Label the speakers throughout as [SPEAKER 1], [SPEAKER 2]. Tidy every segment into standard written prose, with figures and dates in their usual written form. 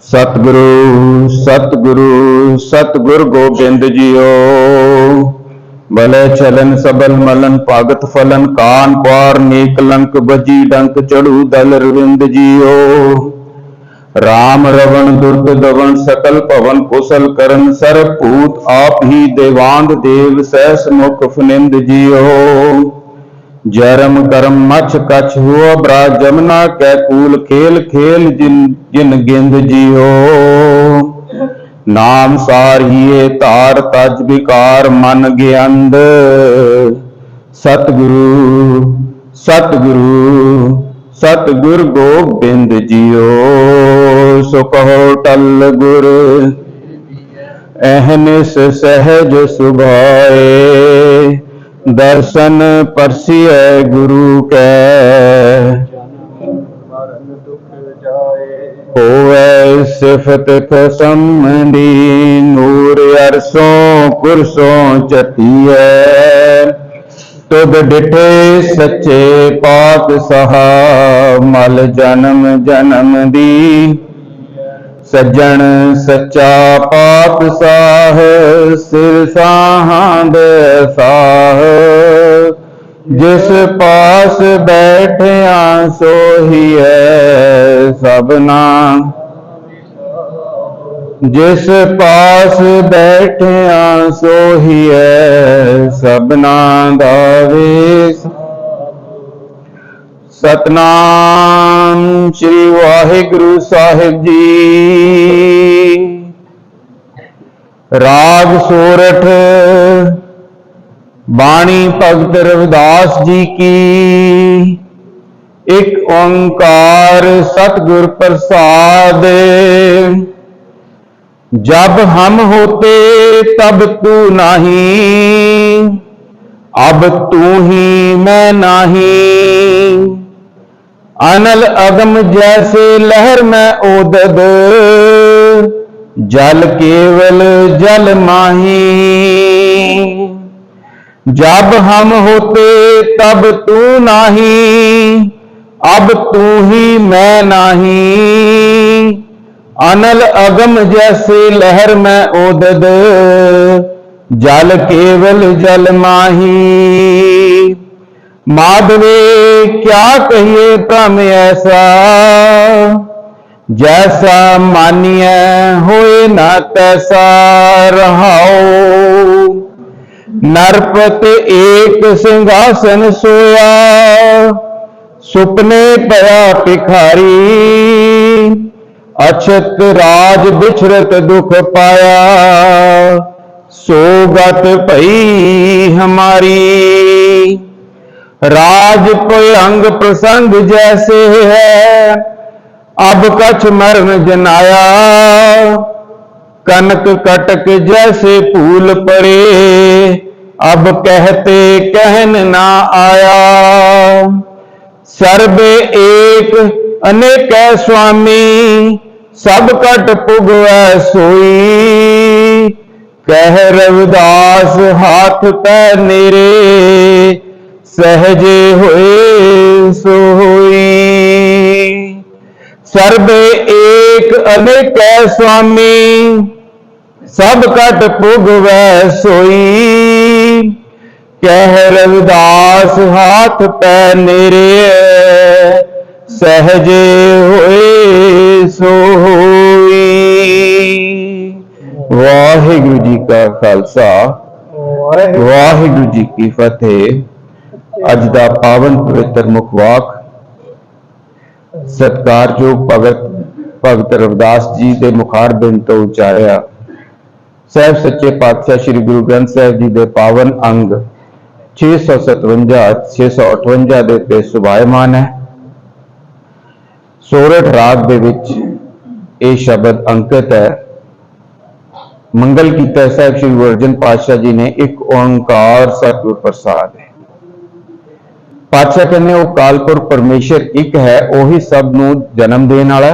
[SPEAKER 1] सतगुरु सतगुरु सतगुर गोबिंद जियो। भले चलन सबल मलन भगत फलन कान पार नेक लंक बजी डंक चढ़ू दल रविंद जियो। राम रवण दुर्ग दवन सकल पवन कुशल करण सर्व भूत आप ही देवांग देव सहस मुख फनिंद जियो। जरम करम मछ कछ हुआ ब्राज जमुना कै कूल खेल खेल जिन जिन गिंद जियो। नाम सार हिए तार तज विकार मन ज्ञांद। सतगुरु सतगुरु सतगुर गोबिंद जियो। सो कहो टल गुर अहनिस सहज सुभाए। दर्शन परसिए गुरु कै होवे सिफत खसमदी। नूर अरसों कुरसों चतिए तुद डिठे सच्चे पातशाह। मल जन्म जन्म दी सज्जन सच्चा पातशाह। सिर साहांद साह जिस पास बैठिया सोही है सबना। जिस पास बैठिया सोही है सबना दावेश। सतनाम श्री वाहिगुरु साहिब जी। राग सोरठ बाणी भगत रविदास जी की। एक ओंकार सतगुर प्रसाद। जब हम होते तब तू नहीं, अब तू ही मैं नहीं। अनल अगम जैसे लहर में ओदद, जल केवल जल माही। जब हम होते तब तू नहीं, अब तू ही मैं नहीं। अनल अगम जैसे लहर में ओदद, जल केवल जल माही। माधवे क्या कहिए प्रम ऐसा, जैसा मानिए होए न तैसा रहाओ। नरपत एक सिंहासन सोया, सुपने पया भिखारी। अछत राज बिछरत दुख पाया, सोगत भई हमारी। राज पयंग प्रसंग जैसे है, अब कछ मरण जनाया। कनक कटक जैसे फूल पड़े, अब कहते कहन ना आया। सर्वे एक अनेक स्वामी, सब कट पुगवै सोई। कह रविदास हाथ पैर नेरे, सहजे होए सोई। सर्वे एक अनेक स्वामी, सब कट पुगवै सोई। कह रविदास हाथ पैर नेरे, सहजे होए सोई। वाहिगुरु जी का खालसा, वाहिगुरु जी की फतेह। अज दा पावन पवित्र मुखवाक सत्कारयोग भगत रविदास जी के मुखार बिंद तो उचारिया। साहब सच्चे पातशाह श्री गुरु ग्रंथ साहिब जी के पावन अंग 657 658 दे ते सुभायमान है। सोरठ राग दे विच ये शब्द अंकित है। मंगल कीता साहब श्री गुरु अर्जन पातशाह जी ने एक ओंकार सतगुर प्रसाद है। पातशाह कहने वो कालपुर परमेश्वर एक है, उही सब नूं जन्म देने वाला,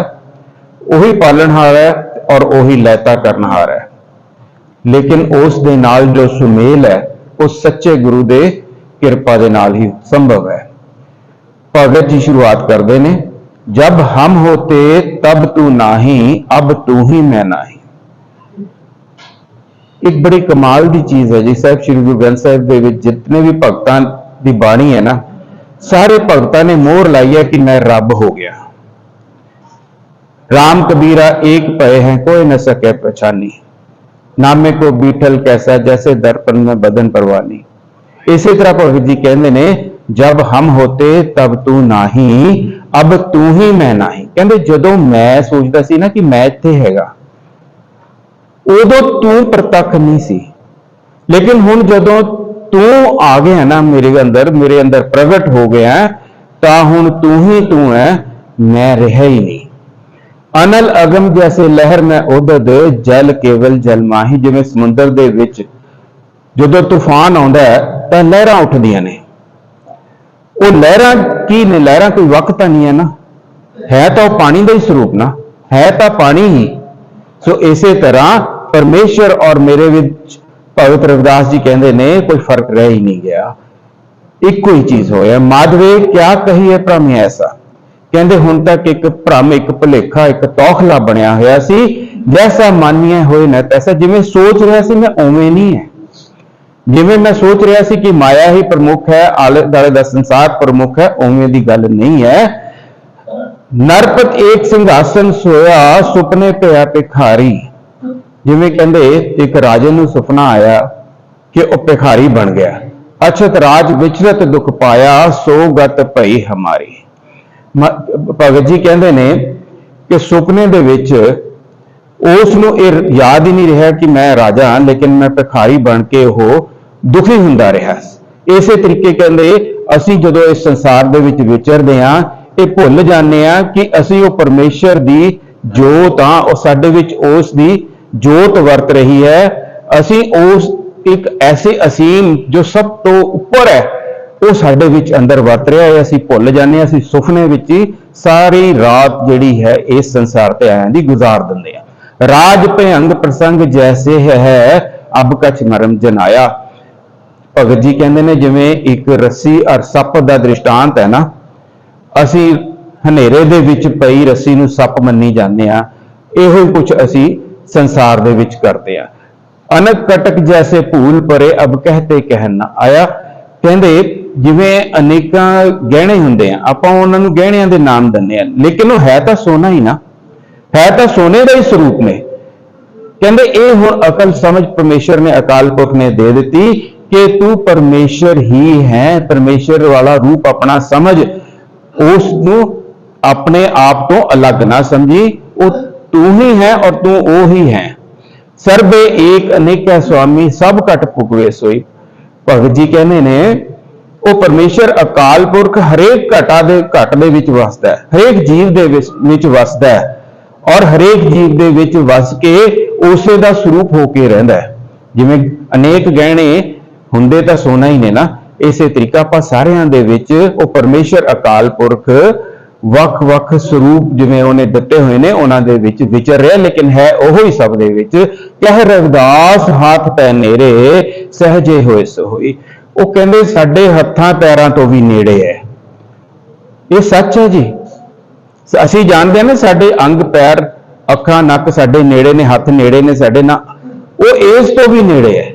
[SPEAKER 1] उही पालनहारा है और उही लैता करनहारा है। लेकिन उस दे नाल जो सुमेल है उस सच्चे गुरु दे कृपा दे नाल ही संभव है। भगत जी शुरुआत करते हैं, जब हम होते तब तू नाही, अब तू ही मैं नाही। एक बड़ी कमाल की चीज है जी साहब, श्री गुरु ग्रंथ साहिब दे विच जितने भी भगतां दी बाणी है ना, सारे भगतां ने मोहर लाई है कि मैं रब हो गया। राम कबीरा एक भय है कोई न सके पहचानी, नामे को बीठल कैसा जैसे दर्पण में बदन परवानी। इसी तरह भगत जी कहते ने जब हम होते तब तू नाही, अब तू ही मैं नाही। कहते जदों मैं सोचता सी ना कि मैं इत्थे हैगा, उदों तू प्रतख नहीं सी, लेकिन हुण जदों तू आ गया ना मेरे अंदर प्रगट हो गया, ता हुण तू ही तू है, मैं रहा ही नहीं। अनल अगम जैसे लहर में उदद, जल केवल जल माही। जिवें समुंदर दे विच जदों तूफान आउंदा है तां लहरां उठदियां ने, वो लहरां की ने, लहरां कोई वक्त नहीं है ना, है तो पानी का ही स्वरूप ना, है तो पानी ही। सो इसे तरह परमेश्वर और मेरे विच भगत रविदास जी कहते ने कोई फर्क रह ही नहीं गया, इको ही चीज होया। माधवे क्या कही है भ्रम ऐसा, कहते हुण तक एक भ्रम, एक भुलेखा, एक तौखला बनया होया सी, जैसा मानिया होए न तैसा। जिवें सोच रहा सी मैं उवें नहीं है, जिवें मैं सोच रहा सी कि माया ही प्रमुख है, आले दुआले दा संसार प्रमुख है, उवें दी गल नहीं है। नरपत एक सिंघासन सोया, सुपने पिया भिखारी। जिवें कहंदे एक राजे नूं सुपना आया कि वह भिखारी बन गया, अछत राज विचरत दुख पाया, सो गत भई हमारी। भगत जी कहते ने कि सुपने दे विच उस नूं इह याद ही नहीं रहा कि मैं राजा हाँ, लेकिन मैं भिखारी बन के वो दुखी हुंदा रहा। इसे तरीके कहते असी जदों इस संसार दे विच विचरदे हां, ये भुल जाने आ कि असी वो परमेश्वर दी जोत हाँ, और साडे विच उस दी जोत वरत रही है। असी उस एक ऐसे असीम जो सब तो उपर है वो साडे विच अंदर वरत रहा है, असी भुल जाने, असी सुपने विच ही सारी रात जिहड़ी है इस संसार ते आयां दी गुजार दिंदे आ। राज भयंग प्रसंग जैसे है, अब कछ मरम जनाया। भगत जी कहते ने जिवें एक रस्सी और सप का दृष्टांत है ना, असी हनेरे दे विच पई रस्सी नूं सप मन्नी जाने आ, इहो कुछ असी संसार दे विच करते आ। अनक कटक जैसे भूल परे, अब कहते कहन ना आया। कहते जिवें अनेकां गहणे हुंदे आ, आपां उहनां नूं गहणियां दे नाम दिंदे आ, लेकिन वह है तां सोना ही ना, है तां सोने का ही स्वरूप ने। कहते ये हुण अकल समझ परमेश्वर ने, अकाल पुरख ने दे दी कि तू परमेश्वर ही है। परमेश्वर वाला रूप अपना समझ, उसनूं अपने आप तो अलग ना समझी, वो तू ही है और तू वो ही है। सर्वे एक अनेक है स्वामी, सब घट फुकवे सोई। भगत जी कहने ने वो परमेश्वर अकाल पुरख हरेक घट दे विच वसदा है, हरेक जीव दे विच वसदा है, और हरेक जीव दे विच वस के उसे दा स्वरूप होके रहिंदा है। जिवें अनेक गहणे हुंदे तां सोना ही ने ना, इसे तरीका आपां सारियां दे विच वो परमेश्वर अकाल पुरख वख-वख स्वरूप जिवें उन्हें दिते हुए ने उन्हां दे विच विचर रहा, लेकिन है ओहो ही सब दे विच। कह रविदास हाथ पै नेड़े, सहजे होए सो होई। वो कहंदे साडे हत्थां पैरां तो भी नेड़े है, ये सच है जी। असीं जानते हैं ना साडे अंग पैर अखां नक साडे नेड़े ने, हथ नेड़े ने साडे ना, वो इस तो भी नेड़े है।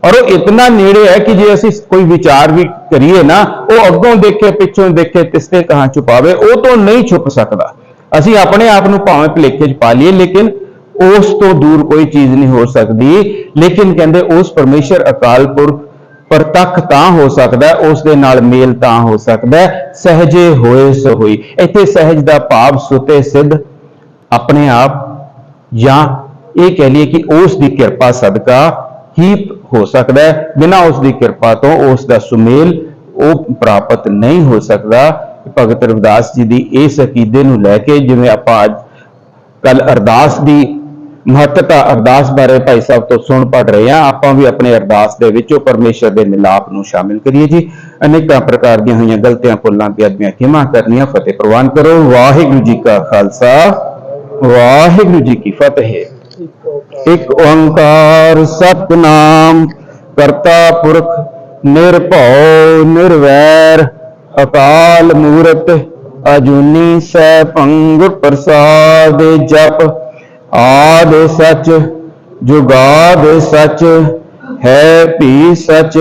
[SPEAKER 1] और वो इतना नेड़े है कि जे असीं कोई विचार भी करिए ना, वो अगों देखे पिछों देखे तिसते कहां छुपावे, वो तो नहीं छुप सकता। असीं अपने आप नूं भावें भुलेखे च पा लईए, लेकिन उस तो दूर कोई चीज नहीं हो सकती। लेकिन कहंदे उस परमेश्वर अकाल पुरख प्रतख तां हो सकता है, उस दे नाल मेल तां हो सकता है, सहजे होए सो होई। इत्थे सहज दा भाव सुते सिद्ध अपने आप, या ये कह लिए कि उस दी किरपा सदका ही हो सकता है, बिना उसकी कृपा तो उसका सुमेल वो प्राप्त नहीं हो सकता। भगत रविदास जी की इस अकीदे नूं लैके जिवें आपां अज कल अरदास की महत्ता, अरदास बारे भाई साहब तो सुन पढ़ रहे हैं, आपां भी अपने अरदास दे विच परमेश्वर के मिलाप नूं शामिल करिए जी। अनेकां प्रकार दी होईयां गलतियां भुलां बेअदबियां खिमा करनियां, फतेह प्रवान करो। वाहिगुरू जी का खालसा, वाहिगुरू जी की फतेह। एक ओंकार सतनाम करता पुरख निरभौ निर्वैर, अकाल मूरत अजूनी सैभं गुर प्रसाद जप। आद सच जुगाद सच है भी सच,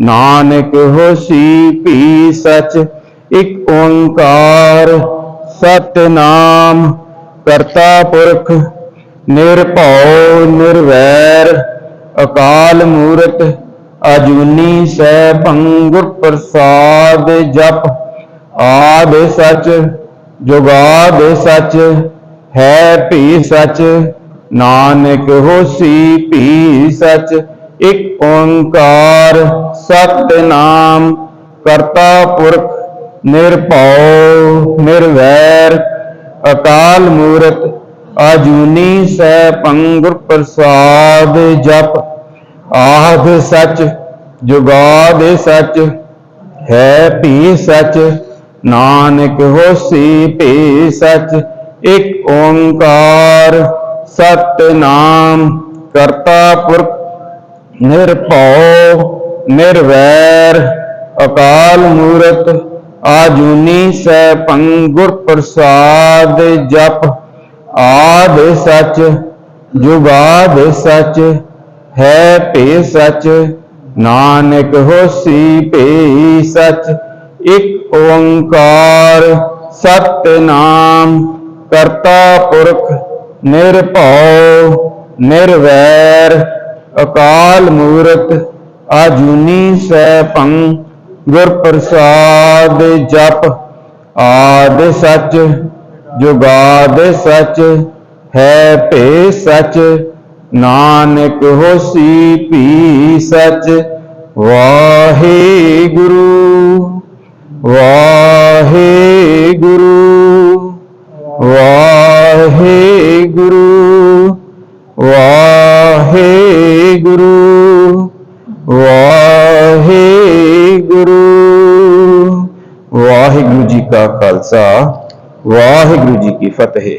[SPEAKER 1] नानक होसी भी सच। एक ओंकार सतनाम करता पुरख निरभਉ निर्वैर, अकाल मूरत अजूनी सैभं गुर प्रसाद जप। आद सच जुगाद सच है भी सच, नानक होसी भी सच। एक ओंकार सतनाम करता पुरख निरभਉ निर्वैर, अकाल मूरत अजूनी सैभं गुर प्रसाद जप। आद सच जुगाद सच है भी सच, नानक होसी भी सच। एक ओंकार सतनाम करता पुरख निरभਉ निर्वैर, अकाल मूरत आजूनी सैभं गुर प्रसाद जप। आद सच जुगाद सच है भी सच, नानक होसी भी सच। एक ओंकार सतनाम करता पुरख निरभਉ निर्वैर, अकाल मूरत आजूनी सैभं गुर प्रसाद जप। आद सच जुगाद सच है भी सच, नानक होसी भी सच। वाहिगुरु वाहिगुरु वाहिगुरु वाहिगुरु वाहिगुरु। वाहिगुरु जी का खालसा, वाहिगुरु जी की फतेह।